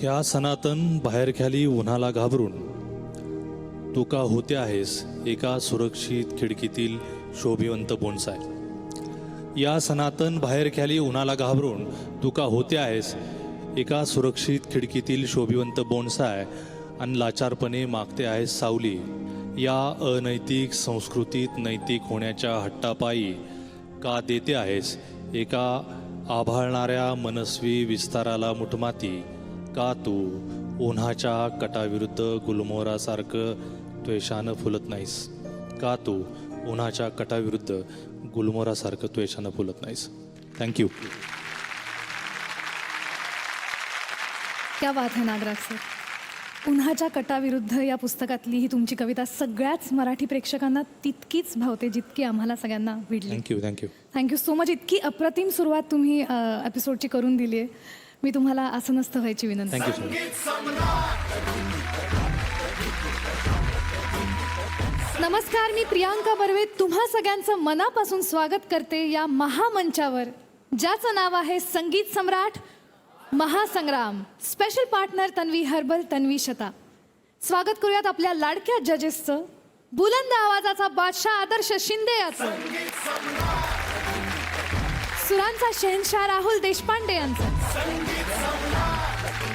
ह्या सनातन बाहेरख्याली उन्हाला घाबरून तू का होते आहेस एका सुरक्षित खिडकीतील शोभिवंत बोनसाय. या सनातन बाहेरख्याली उन्हाला घाबरून तू का होते आहेस एका सुरक्षित खिडकीतील शोभिवंत बोनसाय आणि लाचारपणे मागते आहेस सावली. या अनैतिक संस्कृतीत नैतिक होण्याच्या हट्टापायी का देते आहेस एका आभाळणाऱ्या मनस्वी विस्ताराला मुठमाती. का तू उन्हाच्या कटाविरुद्ध गुलमोहरासारखं त्वेषानं फुलत नाहीस. का तू उन्हाच्या कटाविरुद्ध गुलमोहरासारखं त्वेषानं फुलत नाहीस. थँक्यू. क्या बात है नागराज सर. उन्हाच्या कटाविरुद्ध या पुस्तकातली ही तुमची कविता सगळ्याच मराठी प्रेक्षकांना तितकीच भावते जितकी आम्हाला सगळ्यांना भिडली. थँक्यू. Thank you so much. इतकी अप्रतिम सुरुवात तुम्ही एपिसोडची करून दिली आहे. मी तुम्हाला आसनस्थ व्हायची विनंती. Thank you so much. नमस्कार, मी प्रियांका बर्वे तुम्हा सगळ्यांचं मनापासून स्वागत करते या महामंचावर ज्याचं नाव आहे Sangeet Samrat Mahasangram. Special partner Tanvi herbal, Tanvi Shata. स्वागत करूयात आपल्या लाडक्या जजेसचं, बुलंद आवाजाचा बादशाह आदर्श शिंदे याचं, सुरांचा शहनशाह राहुल देशपांडे यांचं,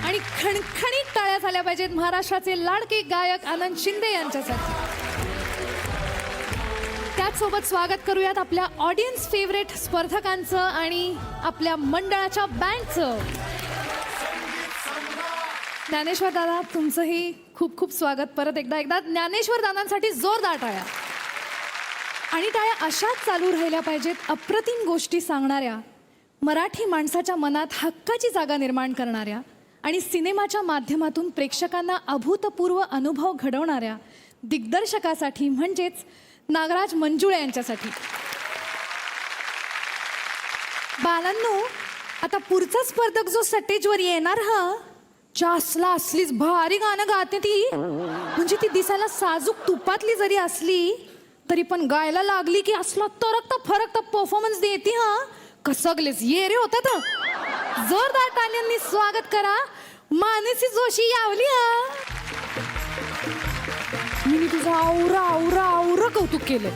आणि खणखणीत टाळ्या झाल्या पाहिजेत महाराष्ट्राचे लाडके गायक आनंद शिंदे यांच्यासाठी. त्याचसोबत स्वागत करूयात आपल्या ऑडियन्स फेवरेट स्पर्धकांचं आणि आपल्या मंडळाच्या बँडचं. ज्ञानेश्वर दादा, तुमचंही खूप खूप स्वागत. परत एकदा ज्ञानेश्वर दादांसाठी जोरदार टाळ्या. आणि टाळ्या अशाच चालू राहिल्या पाहिजेत अप्रतिम गोष्टी सांगणाऱ्या, मराठी माणसाच्या मनात हक्काची जागा निर्माण करणाऱ्या आणि सिनेमाच्या माध्यमातून प्रेक्षकांना अभूतपूर्व अनुभव घडवणाऱ्या दिग्दर्शकासाठी, म्हणजेच नागराज मंजुळे यांच्यासाठी. बालांनो, आता पुढचा स्पर्धक जो स्टेजवर येणार असलीच भारी गाणं गाते ती. म्हणजे ती दिसायला साजूक तुपातली जरी असली तरी पण गायला लागली की असला तरकता फरकता परफॉर्मन्स देते. कसगलेच ये रे होतात. जोरदार टाळ्यांनी स्वागत करा मानसी जोशी यावली. मी तुझं औरा औरा औरा कौतुक केलं.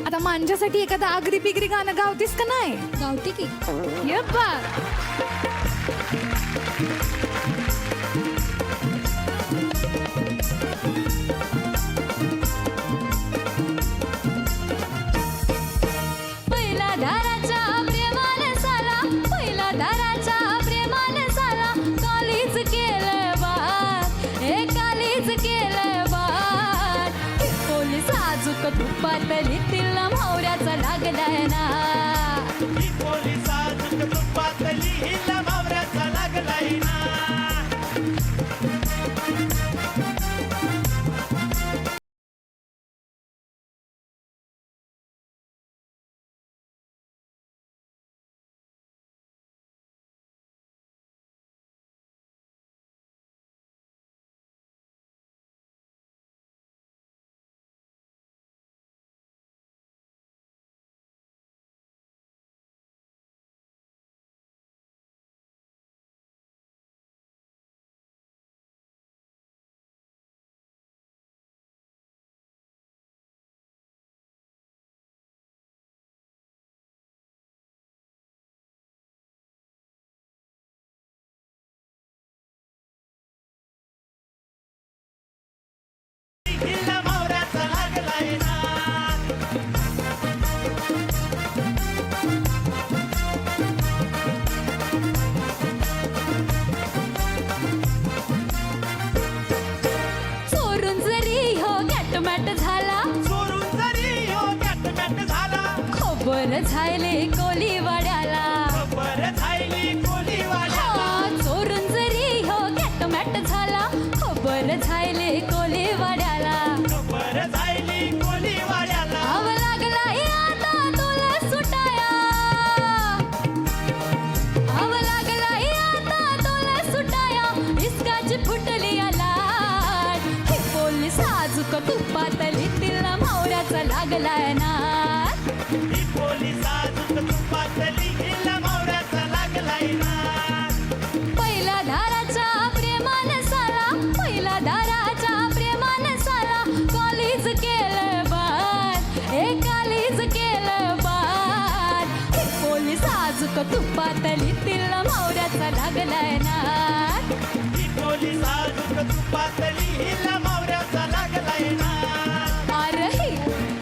आता माझ्यासाठी एखादा आगरी पिगरी गाणं गावतीस का नाही? गावती की ये बा. पहिला दाराच्या प्रेमाने साला, पहिला दाराच्या प्रेमाने साला, कालीच केलं बात, हे कालीच केलं बात. पोलीस आजूक तुपातली तिला मावऱ्याचा लागलाय ना. पोलीस आजूक तुपातली हिला मावऱ्याचा लागलाय ना. हिला मावऱ्याचा लागलाय ना. चोरून जरी हो गॅटमॅट झाला, चोरून जरी हो गॅटमॅट झाला, खबर झायले कोलीवाड्याला. खबर झायली कोलीवाड्याला. चोरून जरी हो गॅटमॅट झाला, खबर झायले कोलीवाड्याला. खबर झायली कोलीवाड्याला. आव लागलाय आता तुला सुटाया, आव लागलाय आता तुला सुटाया, इस्काची फुटली लाट. हे पोलीस आजूक तुपातली तिला मावऱ्याचा लागलाय ना. ही पोलीस आजूक तुपातली हिला मावऱ्याचा लागलाय ना. पहिला धाराच्या प्रेम साजूक तुपातली हिला मावऱ्याचा लागलाय ना अरे ही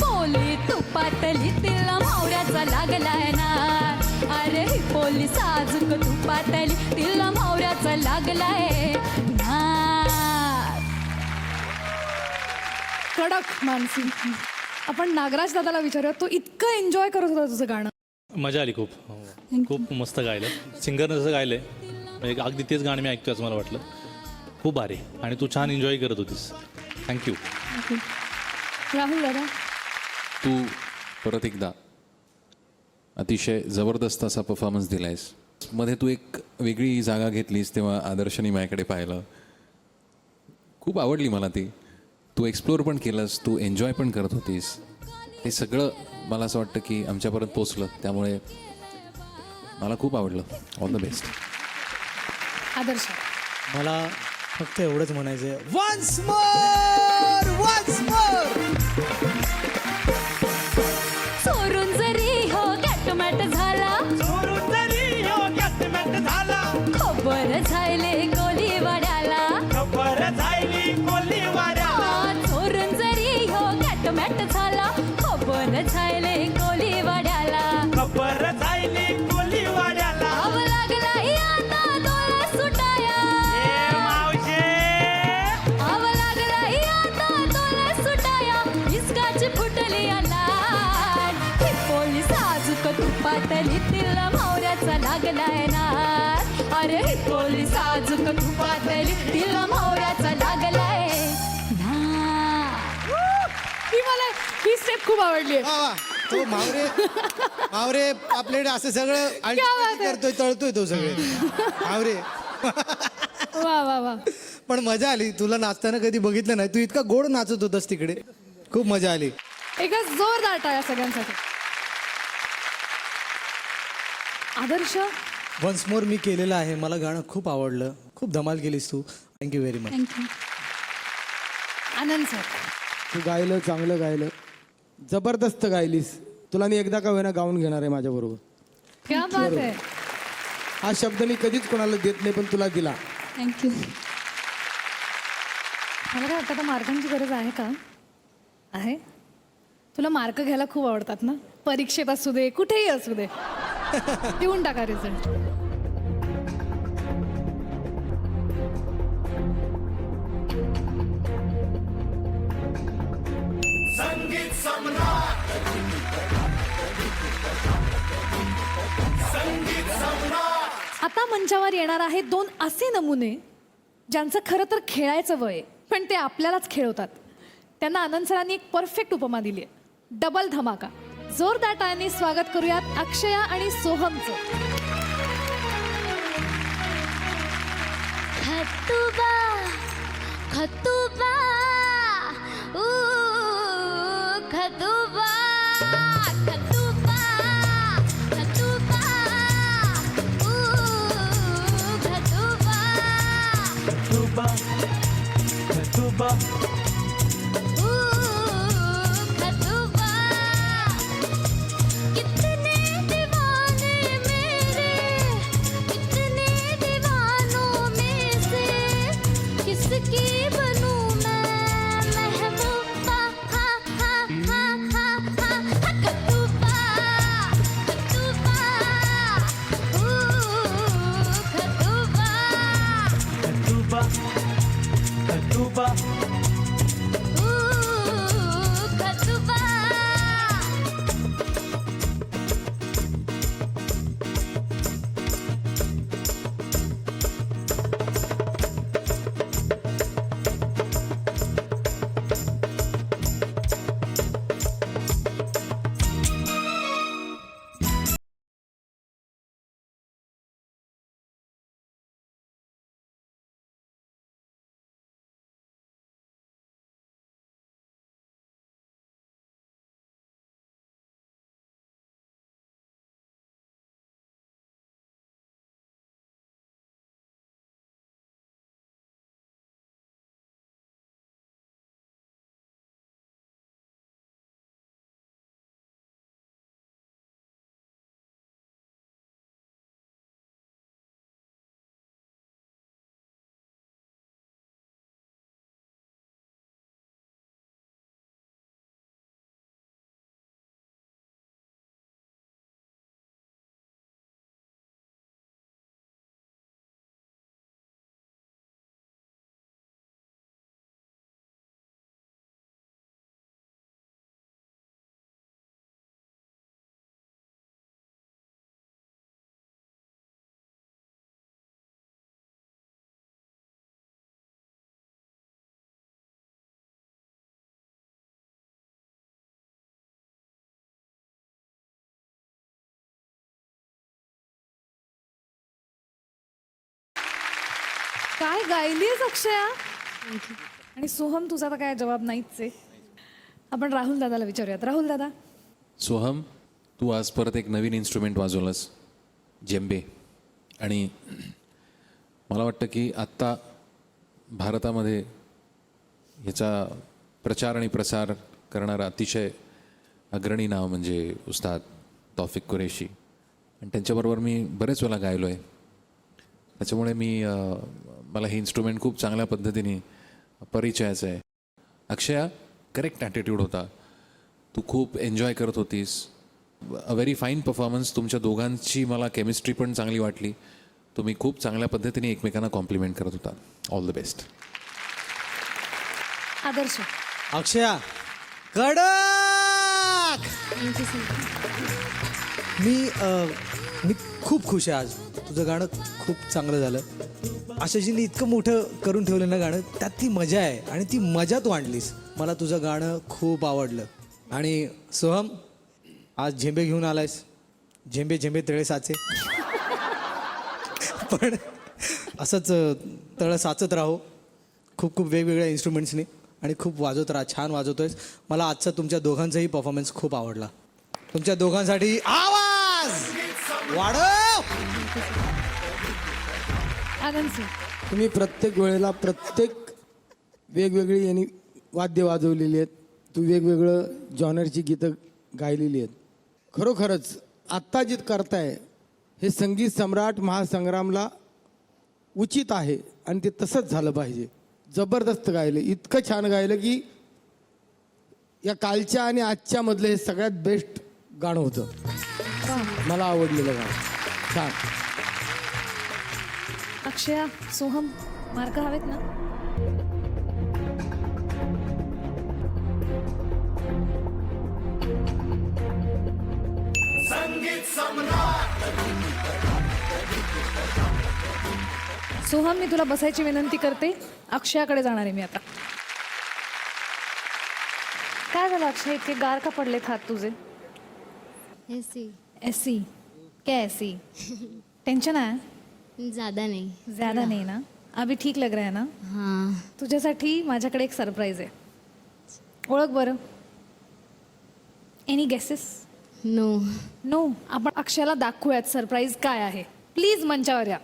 पोली तुपातली तिला मावऱ्याचा लागलाय ना अरे ही पोली साजूक तुपातली तिला मावऱ्याचा लागलाय ना कडक मानसी. आपण नागराज दादाला विचारूया, तो इतकं एन्जॉय करत होता तुझं गाणं. मजा आली खूप. खूप मस्त गायलं. सिंगरनं जसं गायलंय म्हणजे अगदी तेच गाणं मी ऐकतोय असं मला वाटलं. खूप भारी. आणि तू छान एन्जॉय करत होतीस. थँक्यू. राहुल दादा, तू परत एकदा अतिशय जबरदस्त असा परफॉर्मन्स दिलायस. मध्ये तू एक वेगळी जागा घेतलीस तेव्हा आदर्शनी माझ्याकडे पाहिलं. खूप आवडली मला ती. तू एक्सप्लोअर पण केलंस, तू एन्जॉय पण करत होतीस. हे सगळं मला असं वाटतं की आमच्यापर्यंत पोचलं. त्यामुळे मला खूप आवडलं. All the best. आदर्श. मला फक्त एवढंच म्हणायचं आहे, वन्स मोर वन्स मोर. चोरून जरी हो गॅटमॅट झाला चोरून जरी योग्यात मॅट झाला खबर झाले कोलीवाड्याला खबर झाली कोलीवाड्याला चोरून जरी हो गॅटमॅट झाला खबर झाले कोलीवाड्याला खबर झाली कोलीवाड्याला आव लागलाय आता डोळा सुटाया ए मावशे आव लागलाय आता डोळा सुटाया इसकाची फुटली लाट ही पोलीस आजूक तुपातली तिला मावऱ्याचा लागलाय ना अरे ही पोलीस आजूक तुपातली तिला मावऱ्याचा लागलाय ना ही स्टेप खूप आवडली. वा वा. तो मावरे मावरे आपल्याकडे असं सगळं क्या बात आहे. करतोय, तळतोय तो सगळे मावरे. वा वा वा. पण मजा आली. तुला नाचताना कधी बघितलं नाही. तू इतका गोड नाचत होतास तिकडे. खूप मजा आली. एका जोरदार टाळ्या सगळ्यांसाठी. आदर्श, वन्स मोर मी केलेलं आहे. मला गाणं खूप आवडलं. खूप धमाल केलीस तू. Thank you very much. Thank you Anand sir. तू गायलं, चांगलं गायलं, जबरदस्त गायलीस. तुला मी एकदा का होईना गाऊन घेणार आहे माझ्याबरोबर. क्या बात आहे. हा शब्द मी कधीच कोणाला देत नाही, पण तुला दिला. थँक्यू मला काय वाटतं आता मार्कांची गरज आहे का? आहे. तुला मार्क घ्यायला खूप आवडतात ना, परीक्षेत असू दे कुठेही असू दे. देऊन टाका रिझल्ट. आता मंचावर येणार आहे दोन असे नमुने ज्यांचं खरं तर खेळायचं वय आहे, पण ते आपल्यालाच खेळवतात. त्यांना आनंद सरांनी एक परफेक्ट उपमा दिली आहे, डबल धमाका. जोरदार टाळ्यांनी स्वागत करूयात अक्षया आणि सोहमचं. खतुबा खतुबा ऊ खतुबा खतुबा खतुबा ऊ खतुबा तुबा तुबा ऊ खतुबा कितने दीवाने मेरे कितने दीवानों में से किसकी बनूं मैं महबूबा हा हा हा हा हा खतुबा खतुबा ऊ खतुबा तुबा तुबा काय गायलीस अक्षया. आणि सोहम तुझा तर काय जबाब नाहीच आहे. आपण राहुल दादाला विचारूयात. राहुल दादा, सोहम, तू आज परत एक नवीन इन्स्ट्रुमेंट वाजवलंस, जेम्बे. आणि मला वाटतं की आत्ता भारतामध्ये ह्याचा प्रचार आणि प्रसार करणारा अतिशय अग्रणी नाव म्हणजे उस्ताद तौफिक कुरेशी. आणि त्यांच्याबरोबर मी बरेच वेळा गायलो आहे. त्याच्यामुळे मला हे इन्स्ट्रुमेंट खूप चांगल्या पद्धतीने परिचयाचं आहे. अक्षया, करेक्ट ॲटिट्यूड होता. तू खूप एन्जॉय करत होतीस. A very fine performance. तुमच्या दोघांची मला केमिस्ट्री पण चांगली वाटली. तुम्ही खूप चांगल्या पद्धतीने एकमेकांना कॉम्प्लिमेंट करत होता. All the best. Adarsh. Akshaya कडक. मी खूप खुश आहे आज. तुझं गाणं खूप चांगलं झालं. आशाजींनी इतकं मोठं करून ठेवलं ना गाणं, त्यात ती मजा आहे आणि ती मजा तू आणलीस. मला तुझं गाणं खूप आवडलं. आणि सोहम, आज झेंबे घेऊन आलायस. झेंबे झेंबे तळे साचे. पण असंच तळं साचत राहो खूप खूप वेगवेगळ्या इन्स्ट्रुमेंट्सनी आणि खूप वाजवत राहा. छान वाजवतोयस. मला आजचा तुमच्या दोघांचाही परफॉर्मन्स खूप आवडला. तुमच्या दोघांसाठी आवाज वाढव. आनंद सिंग. तुम्ही प्रत्येक वेळेला प्रत्येक वेगवेगळी यांनी वाद्य वाजवलेली आहेत. तू वेगवेगळं जॉनरची गीतं गायलेली आहेत. खरोखरच आत्ता जे करताय हे संगीत सम्राट महासंग्रामला उचित आहे आणि ते तसंच झालं पाहिजे. जबरदस्त गायलं. इतकं छान गायलं की या कालच्या आणि आजच्या मधलं हे सगळ्यात बेस्ट गाणं होतं. मला आवडलेलं गाणं. छान. अक्षया, सोहम, मार्क हवेत ना? सोहम, मी तुला बसायची विनंती करते. अक्षयाकडे जाणार आहे मी आता. काय झालं अक्षय, इतके गार का पडलेत हात तुझे? ऐसी ऐसी क्या ऐसी? टेंशन आहे? ज़्यादा नहीं. ज्यादा नहीं ना? अभी ठीक लग रहा है ना? हाँ. तुझ्यासाठी माझ्याकडे एक सरप्राईज आहे. ओळख बरं. Any guesses? नो. नो. आपण अक्षयाला दाखवूयात सरप्राईज काय आहे. प्लीज मंचावर या.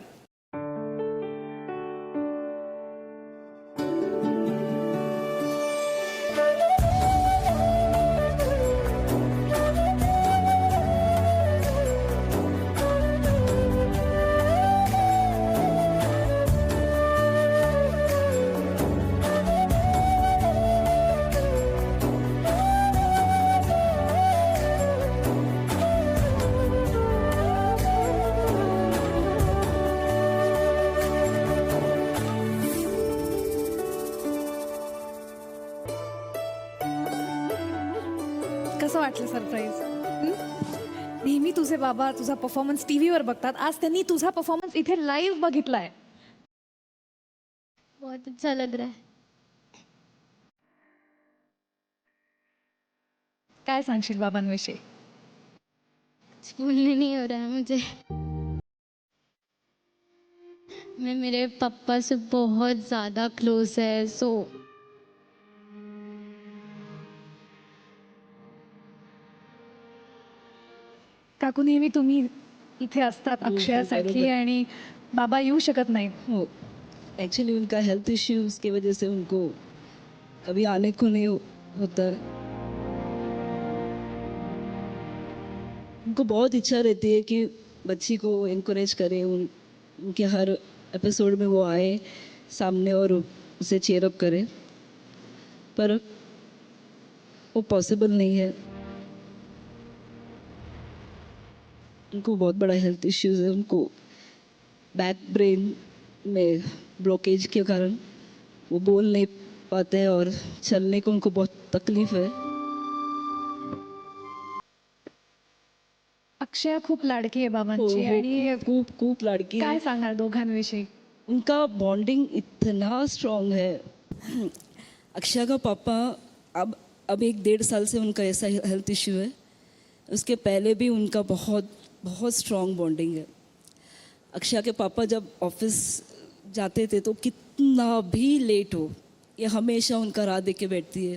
कसं वाटलं सरप्राईज? नेहमी तुझे बाबा तुझा परफॉर्मन्स टीव्हीवर बघतात. आज त्यांनी तुझा परफॉर्मन्स इथे लाईव्ह बघितलाय. बहुत अच्छा लग रहा है. काय सांगशील बाबांविषयी? कुछ बोलने नहीं हो रहा है मुझे. मैं मेरे पापा से बहुत ज़्यादा क्लोज है. सो काकू, नेहमी तुम्ही इथे असतात अक्षयासाठी आणि बाबा येऊ शकत नाही. हो, एक्चुअली उनका हेल्थ इश्यूज की वजह से उनको कभी आने को नहीं होता. उनको बहुत इच्छा रहती है कि बच्ची को इनकरेज करें. उनके हर एपिसोड में वो आए सामने और उसे चेयर अप करें, पर वो पॉसिबल नहीं है. उनको बहुत बड़ा हेल्थ इश्यूज है. उनको बैक ब्रेन में ब्लॉकेज के कारण वो बोल नहीं पाते हैं और चलने को उनको बहुत तकलीफ है. अक्षया खूप लाडकी आहे बाबांची. आणि खूप खूप लाडकी काय है. सांगाल दोघांविषयी? उनका बॉन्डिंग इतना स्ट्रांग है. अक्षय का पापा अब 1-1.5 साल से उनका ऐसा हेल्थ इश्यू है. उसके पहले भी उनका बहुत बहुत स्ट्रांग बॉन्डिंग है. अक्षय के पापा जब ऑफिस जाते थे तो कितना भी लेट हो ये हमेशा उनका राह देख के बैठती है।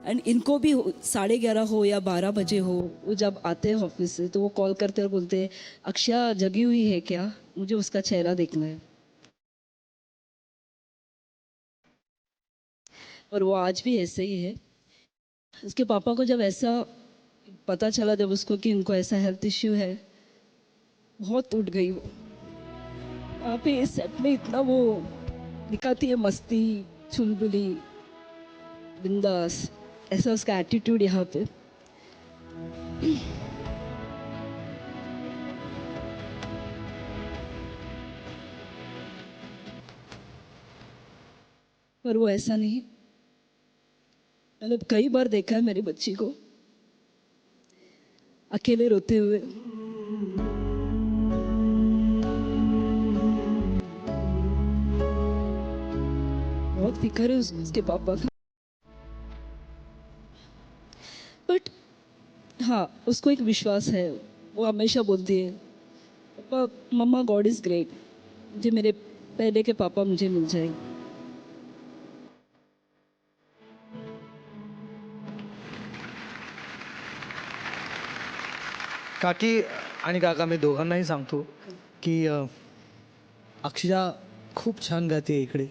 एंड इनको भी 11:30 हो या 12 बजे हो, वो जब आते हैं ऑफिस से तो वो कॉल करते और बोलते हैं अक्षया जगी हुई है क्या, मुझे उसका चेहरा देखना है। और वो आज भी ऐसे ही है। उसके पापा को जब ऐसा पता चला, जब उसको कि उनको ऐसा हेल्थ इश्यू है, बहुत टूट गई वो। वहाँ पे सेट में इतना वो दिखाती है मस्ती, चुलबुली, बिंदास, ऐसा उसका एटीट्यूड यहाँ पे। पर वो ऐसा नहीं। मैंने कई बार देखा है मेरी बच्ची को अकेले रोते हुए। बहुत फिक्र है उसके पापा का। बट हाँ, उसको एक विश्वास है। वो हमेशा बोलती है पापा मम्मा गॉड इज ग्रेट, मुझे मेरे पहले के पापा मुझे मिल जाएंगे। काकी आणि काका, मी दोघांनाही सांगतो की अक्षया खूप छान गाते इकडे,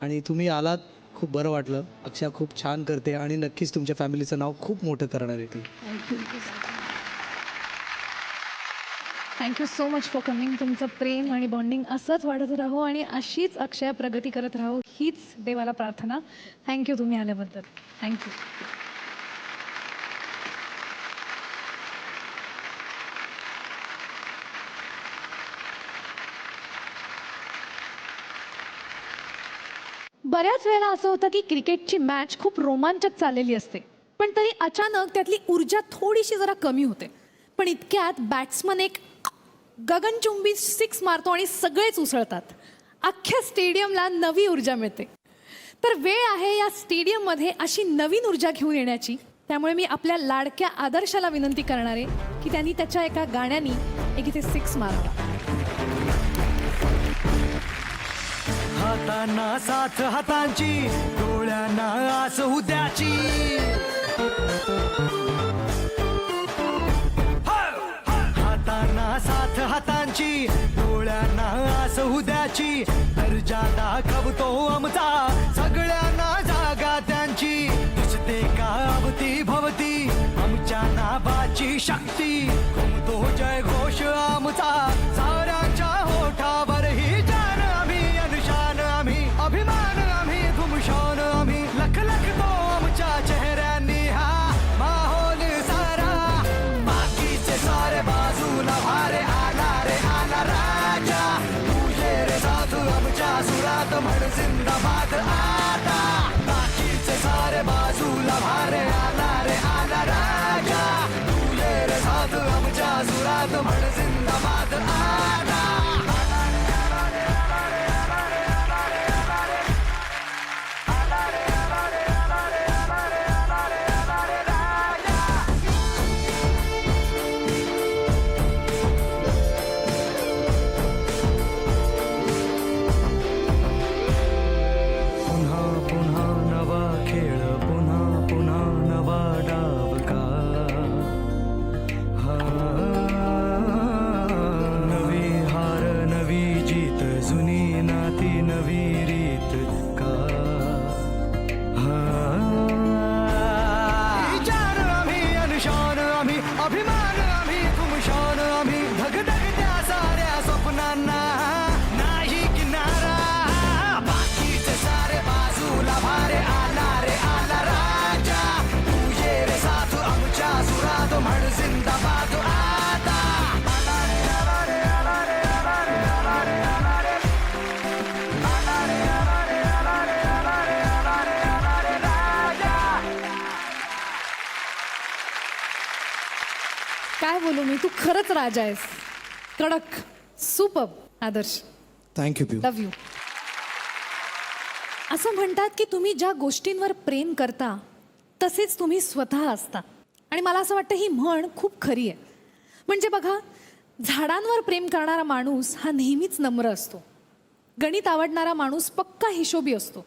आणि तुम्ही आलात खूप बरं वाटलं. अक्षया खूप छान करते आणि नक्कीच तुमच्या फॅमिलीचं नाव खूप मोठं करणार आहे ती. Thank you so much for coming. तुमचं प्रेम आणि बॉन्डिंग असंच वाढत राहो आणि अशीच अक्षय प्रगती करत राहो, हीच देवाला प्रार्थना. थँक्यू तुम्ही आल्याबद्दल. थँक्यू. बऱ्याच वेळेला असं होतं की क्रिकेटची मॅच खूप रोमांचक चाललेली असते, पण तरी अचानक त्यातली ऊर्जा थोडीशी जरा कमी होते. पण इतक्यात बॅट्समन एक गगनचुंबी 6 मारतो आणि सगळेच उसळतात. अख्ख्या स्टेडियमला नवी ऊर्जा मिळते. तर वेळ आहे या स्टेडियममध्ये अशी नवीन ऊर्जा घेऊन येण्याची. त्यामुळे मी आपल्या लाडक्या आदर्शाला विनंती करणार आहे की त्यांनी त्याच्या एका गाण्यानी एक इथे 6 मारावा. हातांना साथ हातांची, डोळ्यांना आस उद्याची. हातांना साथ हातांची, डोळ्यांना आस उद्याची. दर्जा दाखवतो आमचा सगळ्यांना जागा त्यांची. दिसते का अवती भवती आमच्या नावाची शक्ती. घुमतो जय घोष आमचा साऱ्यांच्या होठावर. ही जान आम्ही, अनुशान आम्ही, अभिमान आम्ही, घुमशान आम्ही. लख लख तो आमच्या चेहऱ्यांनी हा माहोल सारा. बाकीचे सारे बाजूला भारे आला रे आला राजा. तुझे रे साधू आमच्या सुरात म्हण जिंदाबाद आता. बाकीचे सारे बाजूला भारे आला रे आला राजा. तुझे रे साधू आमच्या सुरात म्हण जिंदाबाद आता. पुन्हा पुन्हा नवा खेळ, पुन्हा पुन्हा नवा डाव का. हा, नवी हार नवी जीत, जुनी नाती नवी रीत का. हा, जान आम्ही, अनुशान आम्ही, अभिमान आम्ही, घुमशान आम्ही. धगधगत्या साऱ्या स्वप्नांना नाही किनारा. बाकीचे सारे बाजूला भारे आला रे आला राजा. तुझे रे साधू आमच्या सुरात म्हण जिंदाबाद आता. आला रे आला रे आला रे आला रे आला रे आला रे. आला रे आला रे आला रे आला रे आला रे आला रे राजा. काय बोलू मी, तू खरंच राजा आहेस. कडक, सुपर. आदर्श, थँक्यू पिऊ. Love you. असं म्हणतात की तुम्ही ज्या गोष्टींवर प्रेम करता तसेच तुम्ही स्वतः असता. आणि मला असं वाटतं ही म्हण खूप खरी आहे. म्हणजे बघा, झाडांवर प्रेम करणारा माणूस हा नेहमीच नम्र असतो. गणित आवडणारा माणूस पक्का हिशोबी असतो.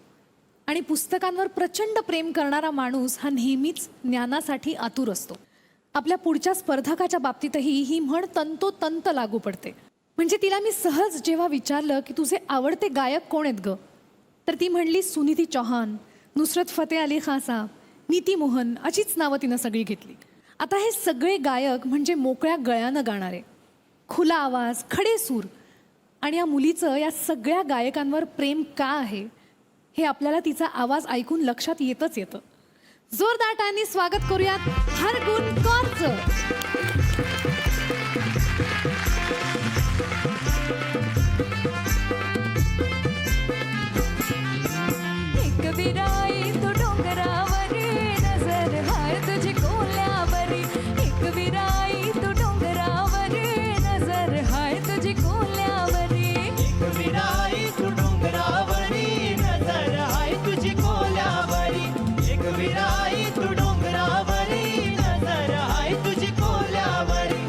आणि पुस्तकांवर प्रचंड प्रेम करणारा माणूस हा नेहमीच ज्ञानासाठी आतुर असतो. आपल्या पुढच्या स्पर्धकाच्या बाबतीतही ही म्हण तंतोतंत लागू पडते. म्हणजे तिला मी सहज जेव्हा विचारलं की तुझे आवडते गायक कोण आहेत ग, तर ती म्हणली सुनिधी चौहान, नुसरत फतेह अली खान साहब, नीती मोहन, अशीच नावं तिनं सगळी घेतली. आता हे सगळे गायक म्हणजे मोकळ्या गळ्यानं गाणारे, खुला आवाज, खडे सूर. आणि या मुलीचं या सगळ्या गायकांवर प्रेम का आहे हे आपल्याला तिचा आवाज ऐकून लक्षात येतच येतं. जोरदार टाळ्यांनी स्वागत करूयात हरगुन कौरचं. एक विराई तू डोंगरावरी नजर हाय तुझी कोल्यावरी. एक विराई तू डोंगरावरी नजर हाय तुझी कोल्यावरी. एक विराई तू डोंगरावरी नजर हाय तुझी कोल्यावरी. एक विराई तू डोंगरावरी नजर हाय तुझी कोल्यावरी.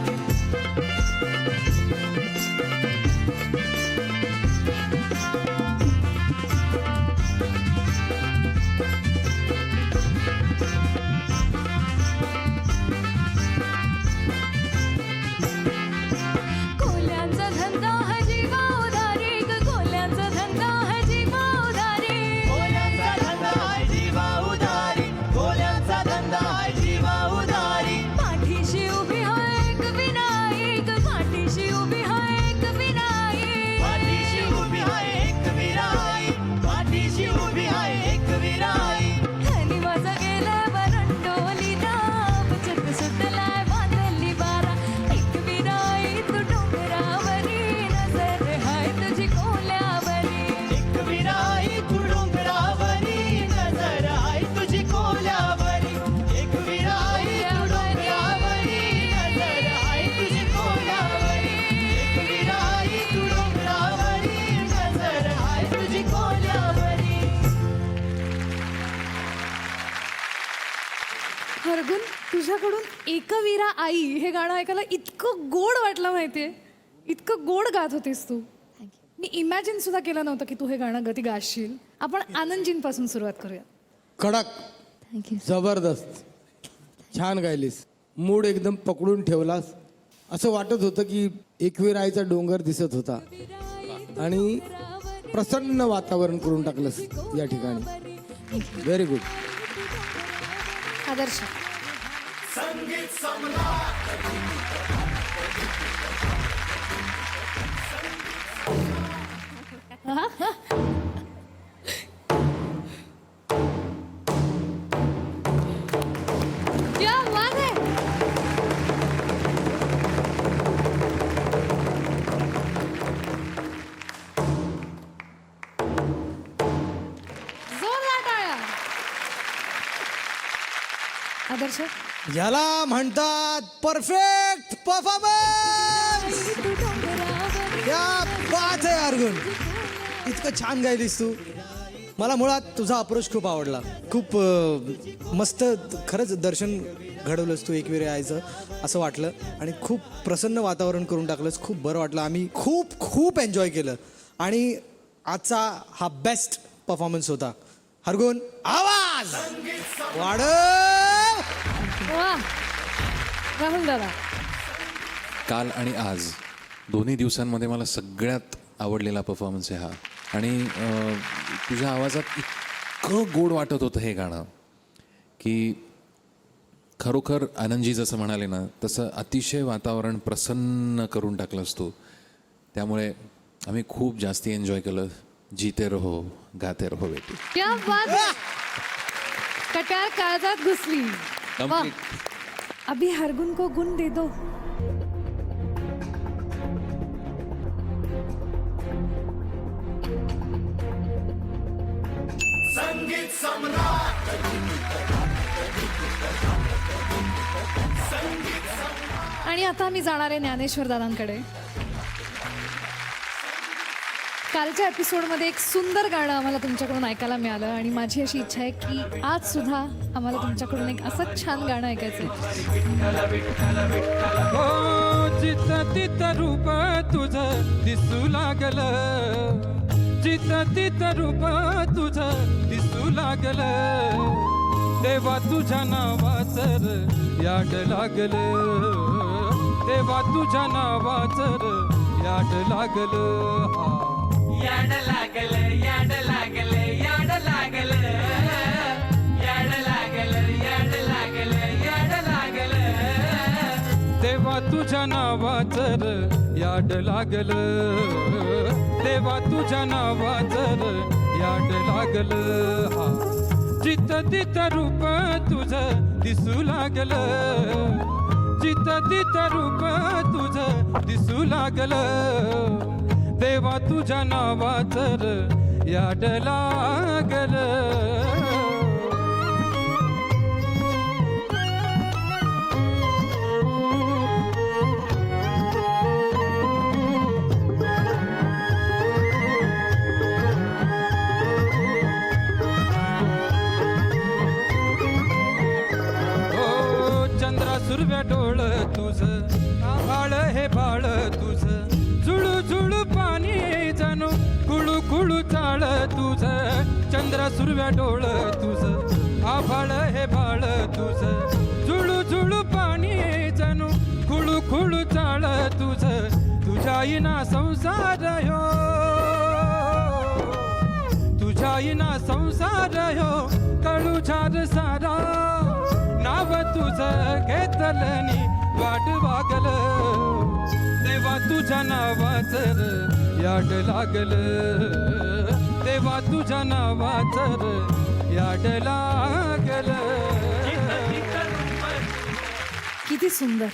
कोल्यांचा धंदा हा जीवा उधारी ग, कोल्यांचा धंदा हा जीवा उधारी. कोल्यांचा धंदा आहे जीवा उधारी. कोल्यांचा धंदा आहे जीवा उधारी. पाठीशी उभी हाय एक विनायक, पाठीशी उभी हाय एक विनायक. पाठीशी उभी आहे एक विराई. पाठीशी उभी आहे एक विराई. धनी माझा गेला वरंडोली दाब, चित सुटलाय बांधली बारा. एक विराई तू डोंगरावरी नजर हाय तुझी कोल्यावरी. एक विराई तू डोंगरावरी नजर आहे तुझी कोल्यावरी. एक विराई तू डोंगरावरी नजर आहे तुझी कोल्यावरी. एक विराई तू डोंगरावरी नजर आहे तुझी कोल्यावरी. हरगुन, तुझ्याकडून एकवीरा आई हे गाणं ऐकायला इतकं गोड वाटलं माहितीये. इतकं गोड गात होतीस तू. मी इमॅजिन सुद्धा केलं नव्हतं की तू हे गाणं गती गाशील. आपण आनंदजींपासून सुरुवात करूया. कडक, जबरदस्त, छान गायलीस. मूड एकदम पकडून ठेवलास. असं वाटत होतं की एकविराईचा डोंगर दिसत होता आणि प्रसन्न वातावरण करून टाकलंस या ठिकाणी. Very good. आदर्श. क्या बात है. जोरदार टाळ्या. आदर्श. याला म्हणतात परफेक्ट परफॉर्मन्स. तू डोंगरावरी क्या बात आहे अर्जुन, इतकं छान गायलीस तू. मला मुळात तुझा अप्रोच खूप आवडला. खूप मस्त खरंच दर्शन घडवलंस तू एकविरा आईचं असं वाटलं. आणि खूप प्रसन्न वातावरण करून टाकलंस. खूप बरं वाटलं. आम्ही खूप खूप एन्जॉय केलं. आणि आजचा हा बेस्ट परफॉर्मन्स होता. हरगुन, आवाज वाढव. वा. राहुल दादा. काल आणि आज दोन्ही दिवसांमध्ये मला सगळ्यात आवडलेला परफॉर्मन्स आहे हा. आणि तुझ्या आवाजात इतकं गोड वाटत होतं हे गाणं की खरोखर आनंदजी जसं म्हणाले ना तसं अतिशय वातावरण प्रसन्न करून टाकलंस तू. त्यामुळे आम्ही खूप जास्ती एन्जॉय केलं. जीते रहो गाते रहो बेटी. क्या बात है. कट्यार काळजात घुसली. वाह. Complete. अभी हरगुन को गुण दे दो. संगीत सम्राट. आणि आता मी जाणार आहे ज्ञानेश्वर दादांकडे. कालच्या एपिसोडमध्ये एक सुंदर गाणं आम्हाला तुमच्याकडून ऐकायला मिळालं आणि माझी अशी इच्छा आहे की आज सुद्धा आम्हाला तुमच्याकडून एक असंच छान गाणं ऐकायचं आहे. हो चित तित रूप तुझं दिसू लागल, चित तित रूप तुझं दिसू लागल, देवा तुझ्या नावाचर याड लागल, देवा तुझ्या नावाचर याड लागल. याड लागल, याड लागल, याड लागल, याड लागल, याड लागल, याड लागल, देवा तुझ्या नावाचर याड लागल, देवा तुझ्या नावाचर याड लागल. चित तित रूप तुझं दिसू लागल, चित तित रूप तुझं दिसू लागल, देवा तुझ्या नावाचर याड लागल. सुरव्या डोळ तुझं आभाळ हे बाळ तुझं, झुळू झुळू पाणी जणू कुळू कुळू चाळ तुझं. चंद्रा सुरव्या डोळ तुझं आभाळ हे बाळ तुझं, झुळू झुळू पाणी जणू कुळू कुळू चाळ तुझं. तुझ्या इना संसार हो, तुझ्या इना संसार हो, कळू झार सारा, नाव तुझं घेतलनी वाट वागल, देवा तुझ्या नावाचर याड लागल, देवा तुझ्या नावाचर याड लागल. किती सुंदर,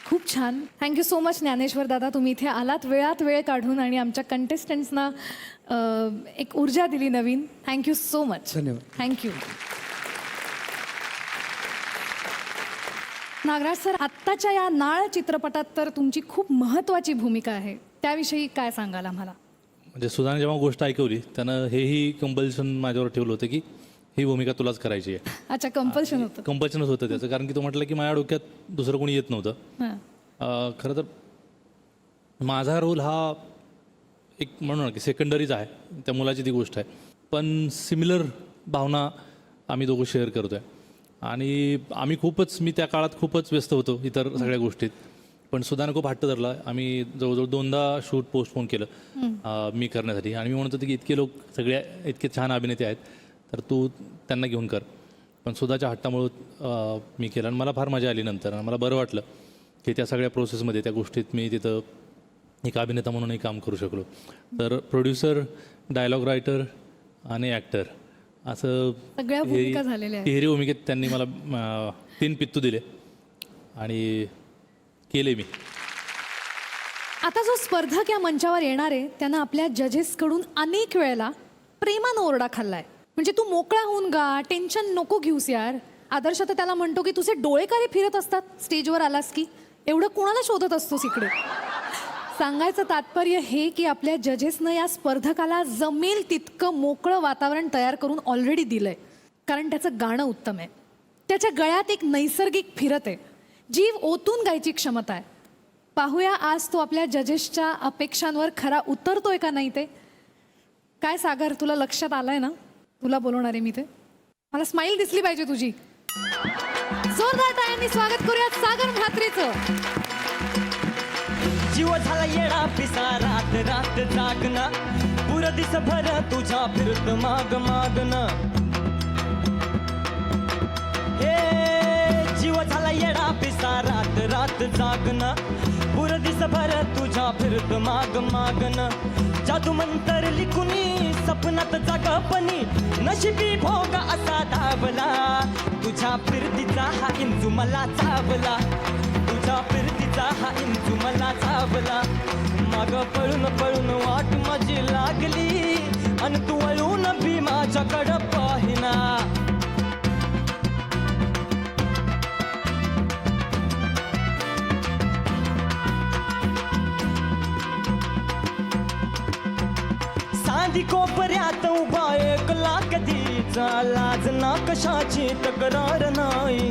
खूप छान. थँक्यू सो मच ज्ञानेश्वर दादा, तुम्ही इथे आलात वेळात वेळ काढून आणि आमच्या कंटेस्टंट्सना एक ऊर्जा दिली नवीन. Thank you so much. धन्यवाद. थँक्यू. नागराज सर, आत्ताच्या या नाळ चित्रपटात तर तुमची खूप महत्त्वाची भूमिका आहे, त्याविषयी काय सांगाल आम्हाला? म्हणजे सुधाने जेव्हा गोष्ट ऐकवली त्यानं हेही कंपल्शन माझ्यावर ठेवलं होतं की ही भूमिका तुलाच करायची आहे. अच्छा, कंपल्शन होतं? कंपल्शनच होतं त्याचं, कारण की तो म्हटलं की माझ्या डोक्यात दुसरं कोणी येत नव्हतं. हां. खरं तर माझा रोल हा एक म्हणू ना की सेकंडरीच आहे, त्या मुलाची ती गोष्ट आहे, पण सिमिलर भावना आम्ही दोघं शेअर करतो आहे. आणि आम्ही खूपच, मी त्या काळात खूपच व्यस्त होतो इतर सगळ्या गोष्टीत, पण सुधाने खूप हट्ट धरला. आम्ही जवळजवळ 2दा शूट पोस्टपोन केलं मी करण्यासाठी, आणि मी म्हणत होतो की इतके लोक सगळे इतके छान अभिनेते आहेत तर तू त्यांना घेऊन कर, पण सुधाच्या हट्टामुळं मी केलं आणि मला फार मजा आली नंतर. आणि मला बरं वाटलं की त्या सगळ्या प्रोसेसमध्ये त्या गोष्टीत मी तिथं एक अभिनेता म्हणूनही काम करू शकलो. तर प्रोड्युसर, डायलॉग रायटर आणि ॲक्टर असं सगळ्या भूमिका झालेल्या आहेत. तिहेरी भूमिकेत त्यांनी मला 3 पित्तू दिले आणि केले मी. आता जो स्पर्धक या मंचावर येणार आहे त्यानं आपल्या जजेसकडून अनेक वेळेला प्रेमानं ओरडा खाल्लाय. म्हणजे तू मोकळा होऊन गा, टेन्शन नको घेऊस यार. आदर्श तर त्याला म्हणतो की तुझे डोळे का रे फिरत असतात स्टेजवर आलास की, एवढं कोणाला शोधत असतोस इकडे. सांगायचं तात्पर्य हे की आपल्या जजेसनं या स्पर्धकाला जमेल तितकं मोकळं वातावरण तयार करून ऑलरेडी दिलंय, कारण त्याचं गाणं उत्तम आहे, त्याच्या गळ्यात एक नैसर्गिक फिरत आहे, जीव ओतून गायची क्षमता आहे. पाहूया आज तो आपल्या जजेसच्या अपेक्षांवर खरा उतरतोय का नाही ते. काय सागर, तुला लक्षात आलंय ना, तुला बोलवणार आहे मी ते. मला स्माईल दिसली पाहिजे तुझी. जोरदार टाळ्यांनी स्वागत करूया सागर म्हात्रेचं. जीव झाला येडा पिसा रात रात जागना, पुर दिस भर तुझ्या फिरत माग मागना. हे जीव झाला येडा पिसा रात रात जागना, पुर दिस भर तुझ्या फिरत माग मागना. जादू मंतर लिखुनी सपनात जागपणी, नशिबी भोग असा धावला, तुझ्या फिरतीचा हा इंजू मला चावला, तुझ्या फिरतीचा हा इंजू मला चावला. माग पळून पळून वाट माझी लागली, अन तू वळून भी माझ्याकडं पाहिना. साधी कोपऱ्यात उभा एकला कधीचा लाज ना कशाची तक्रार नाही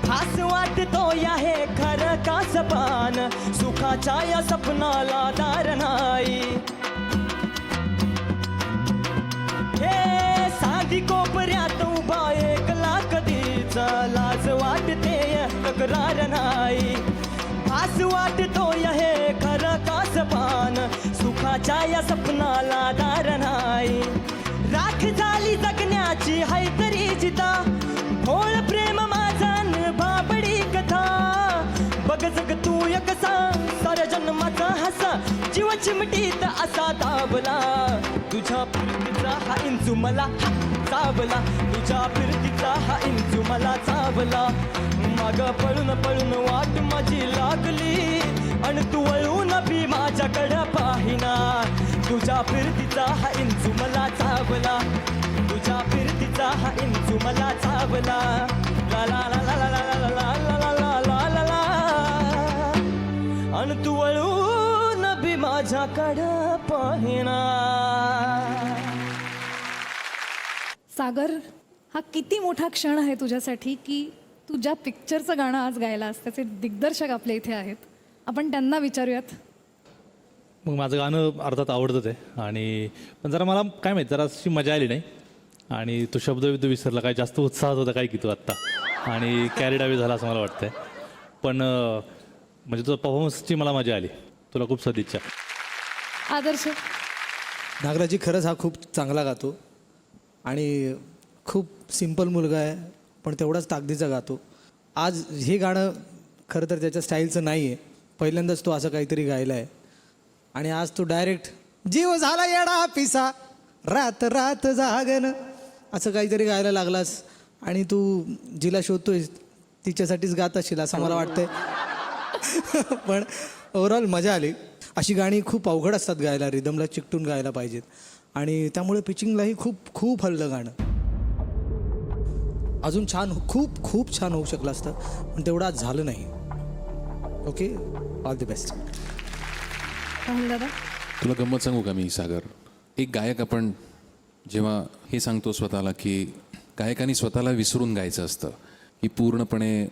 भास वाटतो या हे खरं का सपान सुखाच्या या सपनाला दार नाही हे साधी कोपऱ्यात उभा एकला कधीचा लाज वाटते तक्रार नाही भास वाटतो या हे खरं का सपान सुखाच्या या सपनाला दार नाही राख झाली जगण्याची हाय तरी जिता भोळ प्रेम माझन बाबडी कथा बघ जग तू एक साऱ्या जन्माचा हसा जीव चिमटीत असा दाबला तुझ्या फिरतीचा हा इंचू मला चावला तुझ्या फिरतीचा हा इंचू मला चावला माग पळून पळून वाट माझी लागली आणि तू वळून बी माझ्याकडं पाहिना तुझ्या फिरतीचा हा इंचू मला चावला तुझ्या फिरतीचा हा इंचू मला चावला ला ला ला ला ला ला ला ला ला ला ला ला ला आणि तू वळून बी माझ्याकडं पाहिना सागर, हा किती मोठा क्षण आहे तुझ्यासाठी की तुझ्या पिक्चरचं गाणं आज गायलास. त्याचे दिग्दर्शक आपल्या इथे आहेत, आपण त्यांना विचारूयात. मग माझं गाणं अर्थात आवडतं आहे आणि पण जरा मला काय माहिती जरा अशी मजा आली नाही आणि तो शब्दविद्ध विसरला काय जास्त उत्साहात होता काय की तू आत्ता आणि कॅरीड अवे झाला असं मला वाटतंय पण म्हणजे तुझा परफॉर्मन्सची मला मजा आली. तुला खूप सदिच्छा. आदर्श. नागराजी खरंच हा खूप चांगला गातो आणि खूप सिंपल मुलगा आहे पण तेवढाच ताकदीचा गातो. आज हे गाणं खरं तर त्याच्या स्टाईलचं नाही आहे, पहिल्यांदाच तो असं काहीतरी गायलं आहे आणि आज तू डायरेक्ट जीव झाला येडा पिसा रात रात जागन असं काहीतरी गायला लागलास आणि तू जिला शोधतोय तिच्यासाठीच गात असशील असं मला वाटतंय. पण ओव्हरऑल मजा आली. अशी गाणी खूप अवघड असतात गायला, रिदमला चिकटून गायला पाहिजेत आणि त्यामुळे पिचिंगलाही खूप खूप हललं गाणं. अजून छान खूप खूप छान होऊ शकलं असतं पण तेवढं आज झालं नाही. Okay, all the best. Rahul दादा. तुला गंमत सांगू का मी सागर? एक गायक आपण जेव्हा हे सांगतो स्वतःला की गायकाने स्वतःला विसरून गायचं असतं की पूर्णपणे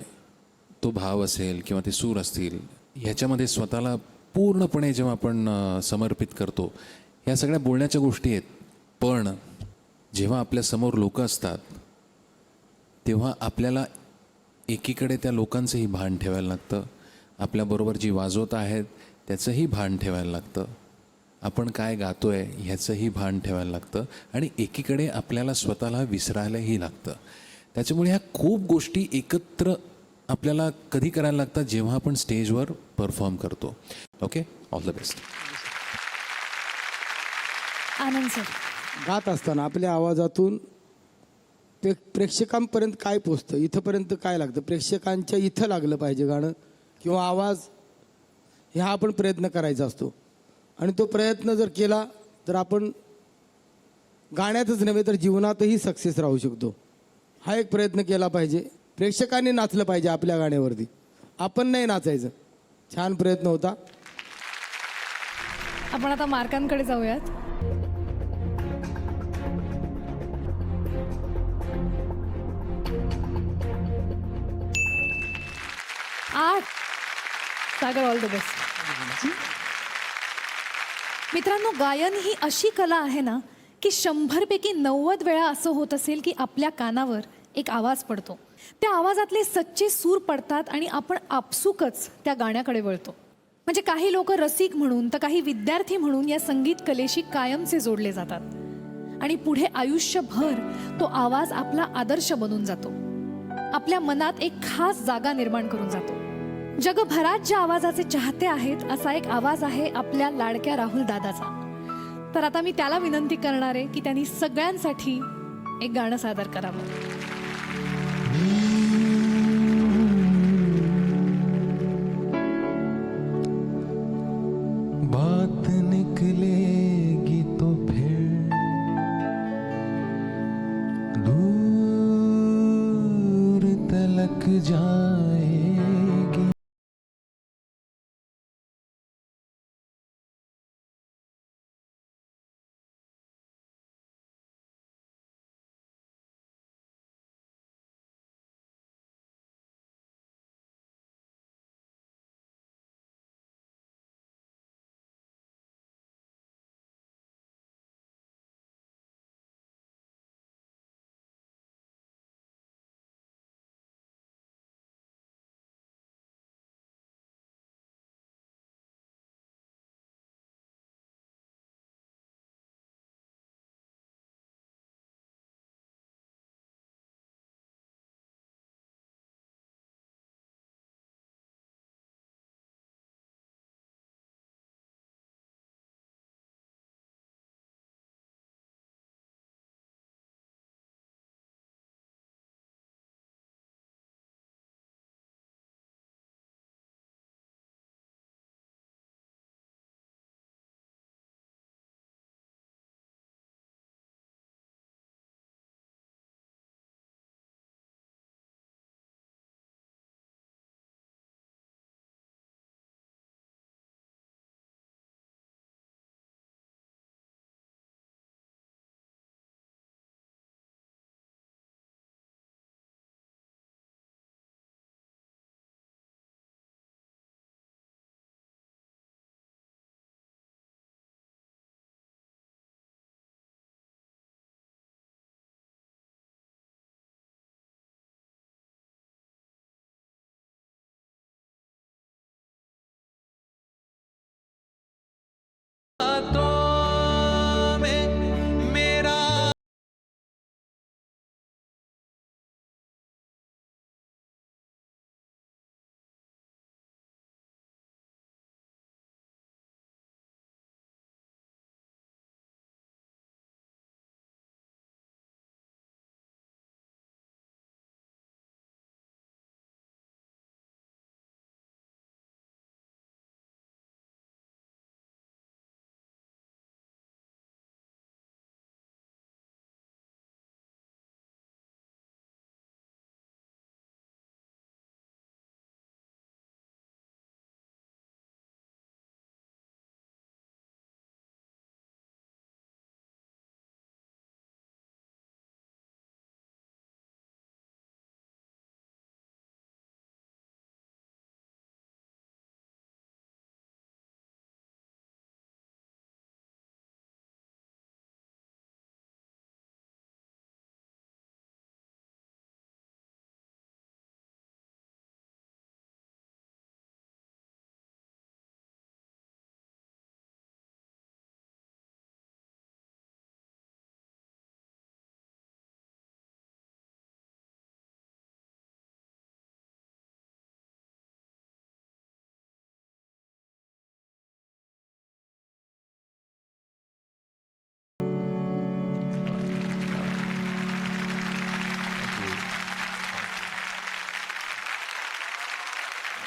तो भाव असेल किंवा ते सूर असतील ह्याच्यामध्ये स्वतःला पूर्णपणे जेव्हा आपण समर्पित करतो ह्या सगळ्या बोलण्याच्या गोष्टी आहेत. पण जेव्हा आपल्यासमोर लोक असतात तेव्हा आपल्याला एकीकडे त्या लोकांचंही भान ठेवायला लागतं, आपल्याबरोबर जी वाजवत आहेत त्याचंही भान ठेवायला लागतं, आपण काय गातोय ह्याचंही भान ठेवायला लागतं आणि एकीकडे आपल्याला स्वतःला विसरायलाही लागतं. त्याच्यामुळे ह्या खूप गोष्टी एकत्र आपल्याला कधी करायला लागतात जेव्हा आपण स्टेजवर परफॉर्म करतो. Okay, all the best. Anand sir. गात असताना आपल्या आवाजातून प्रेक्षकांपर्यंत काय पोचतं, इथंपर्यंत काय लागतं, प्रेक्षकांच्या इथं लागलं पाहिजे गाणं किंवा आवाज, ह्या आपण प्रयत्न करायचा असतो आणि तो प्रयत्न जर केला तर आपण गाण्यातच नव्हे तर जीवनातही सक्सेस राहू शकतो. हा एक प्रयत्न केला पाहिजे. प्रेक्षकांनी नाचलं पाहिजे आपल्या गाण्यावरती, आपण नाही नाचायचं. छान प्रयत्न होता. आपण आता मार्कांकडे जाऊयात. आठ. सागर, ऑल द बेस्ट. मित्रांनो, गायन ही अशी कला आहे ना की 100पैकी 90 वेळा असं होत असेल की आपल्या कानावर एक आवाज पडतो, त्या आवाजातले सच्चे सूर पडतात आणि आपण आपसुकच त्या गाण्याकडे वळतो. म्हणजे काही लोक रसिक म्हणून तर काही विद्यार्थी म्हणून या संगीत कलेशी कायमचे जोडले जातात आणि पुढे आयुष्यभर तो आवाज आपला आदर्श बनून जातो, आपल्या मनात एक खास जागा निर्माण करून जातो. जगभरात ज्या आवाजाचे चाहते आहेत असा एक आवाज आहे आपल्या लाडक्या राहुल दादाचा. तर आता मी त्याला विनंती करणार आहे की त्यांनी सगळ्यांसाठी एक गाणं सादर करावं. बात निकलेगी तो फिर दूर तलक जाएगी.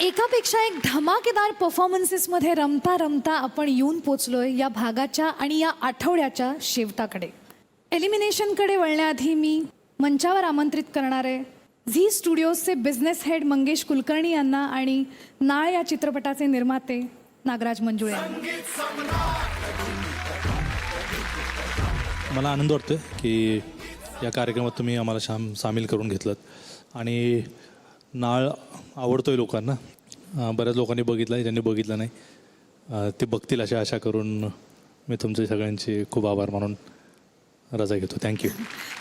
एकापेक्षा एक धमाकेदार परफॉर्मन्सेसमध्ये रमता रमता आपण येऊन पोचलोय या भागाच्या आणि या आठवड्याच्या शेवटाकडे. एलिमिनेशनकडे वळण्याआधी मी मंचावर आमंत्रित करणार आहे झी स्टुडिओजचे बिझनेस हेड मंगेश कुलकर्णी यांना आणि नाळ या चित्रपटाचे निर्माते नागराज मंजुळे यांना. मला आनंद वाटतो की या कार्यक्रमात तुम्ही आम्हाला सामील करून घेतलं आणि नाळ आवडतो आहे लोकांना. बऱ्याच लोकांनी बघितलं आहे, ज्यांनी बघितलं नाही ते बघतील अशा आशा करून मी तुमचे सगळ्यांचे खूप आभार मानून रजा घेतो. थँक्यू.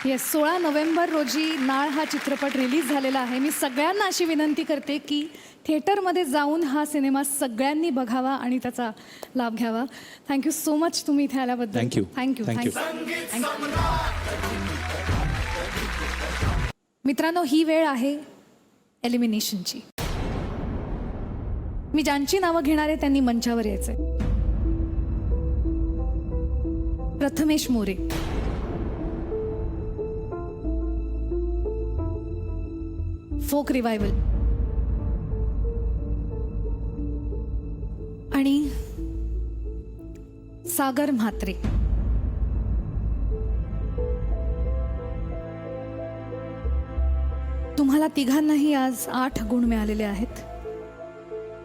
येस, 16 नोव्हेंबर रोजी नाळ हा चित्रपट रिलीज झालेला आहे. मी सगळ्यांना अशी विनंती करते की थिएटरमध्ये जाऊन हा सिनेमा सगळ्यांनी बघावा आणि त्याचा लाभ घ्यावा. थँक्यू सो मच तुम्ही इथे आल्याबद्दल. थँक्यू. थँक्यू. थँक्यू. मित्रांनो, ही वेळ आहे एलिमिनेशनची. मी ज्यांची नावं घेणार आहे त्यांनी मंचावर यायचंय. प्रथमेश मोरे, फोक रिवायवल आणि सागर म्हात्रे. तुम्हाला तिघांनाही आज 8 गुण मिळालेले आहेत.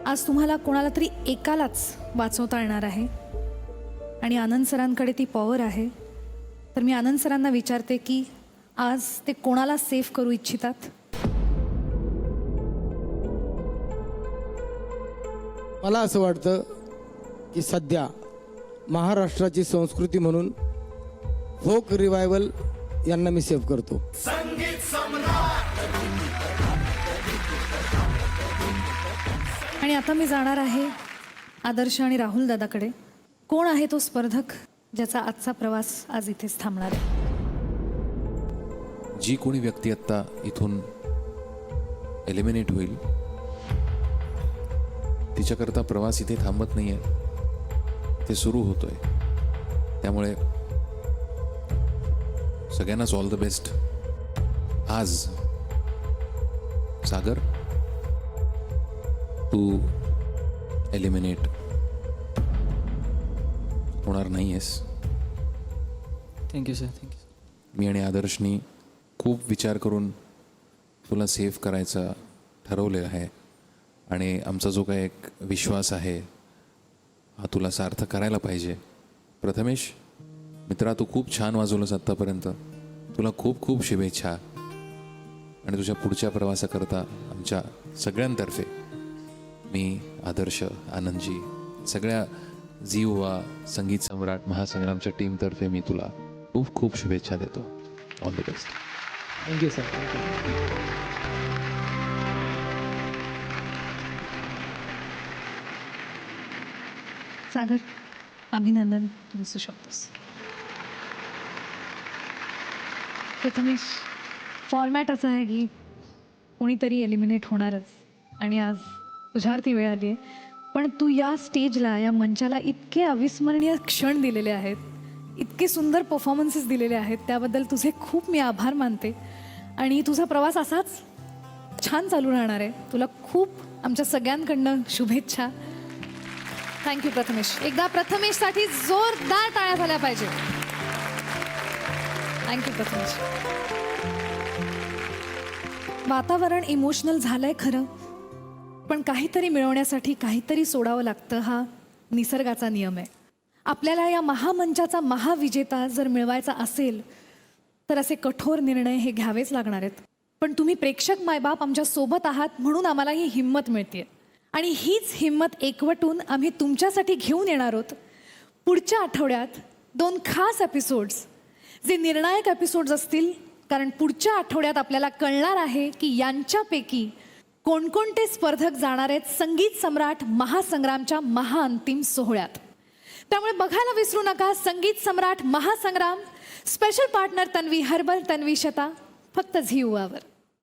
आज तुम्हाला कोणाला तरी एकालाच वाचवता येणार आहे आणि आनंद सरांकडे ती पॉवर आहे. तर मी आनंद सरांना विचारते की आज ते कोणाला सेव्ह करू इच्छितात. मला असं वाटतं की सध्या महाराष्ट्राची संस्कृती म्हणून फोक रिवायवल यांना मी सेव्ह करतो. आणि आता मी जाणार आहे आदर्श आणि राहुल दादाकडे. कोण आहे तो स्पर्धक ज्याचा आजचा प्रवास आज इथेच थांबणार आहे? जी कोणी व्यक्ती आत्ता इथून एलिमिनेट होईल तिच्याकरता प्रवास इथे थांबत नाही आहे, ते सुरू होतोय. त्यामुळे सगळ्यांनाच ऑल द बेस्ट. आज सागर, तू एलिमिनेट होणार नाही आहेस. Thank you sir. थँक्यू. मी आणि आदर्शनी खूप विचार करून तुला सेव्ह करायचा ठरवलेलं आहे आणि आमचा जो काही एक विश्वास आहे हा तुला सार्थ करायला पाहिजे. प्रथमेश मित्रा, तू खूप छान वाजवलंस आत्तापर्यंत. तुला खूप खूप शुभेच्छा आणि तुझ्या पुढच्या प्रवासाकरता आमच्या सगळ्यांतर्फे मी, आदर्श, आनंदजी, सगळ्या झी युवा संगीत सम्राट महासंग्रामच्या टीमतर्फे मी तुला खूप खूप शुभेच्छा देतो. All the best. Thank you sir. Thank you. Sagar, अभिनंदन, तू दिसू शकतोस. प्रथमेश, फॉर्मॅट असं आहे की कोणीतरी एलिमिनेट होणारच आणि आज तुझ्यावरती वेळ आली आहे. पण तू या स्टेजला, या मंचाला इतके अविस्मरणीय क्षण दिलेले आहेत, इतके सुंदर परफॉर्मन्सेस दिलेले आहेत, त्याबद्दल तुझे खूप मी आभार मानते. आणि तुझा प्रवास असाच छान चालू राहणार आहे. तुला खूप आमच्या सगळ्यांकडनं शुभेच्छा. थँक्यू प्रथमेश. एकदा प्रथमेशसाठी जोरदार टाळ्या झाल्या पाहिजे. थँक्यू प्रथमेश. वातावरण इमोशनल झालंय खरं, पण काहीतरी मिळवण्यासाठी काहीतरी सोडावं लागतं, हा निसर्गाचा नियम आहे. आपल्याला या महामंचाचा महाविजेता जर मिळवायचा असेल तर असे कठोर निर्णय हे घ्यावेच लागणार आहेत. पण तुम्ही प्रेक्षक मायबाप आमच्या सोबत आहात म्हणून आम्हाला ही हिंमत मिळते आणि हीच हिंमत एकवटून आम्ही तुमच्यासाठी घेऊन येणार आहोत पुढच्या आठवड्यात 2 खास एपिसोड्स, जे निर्णायक एपिसोड्स असतील. कारण पुढच्या आठवड्यात आपल्याला कळणार आहे की यांच्यापैकी कोणकोणते स्पर्धक जाणार आहेत संगीत सम्राट महासंग्रामच्या महाअंतिम सोहळ्यात. त्यामुळे बघायला विसरू नका Sangeet Samrat Mahasangram. Special partner Tanvi herbal, Tanvi Shata, फक्त झी युवावर.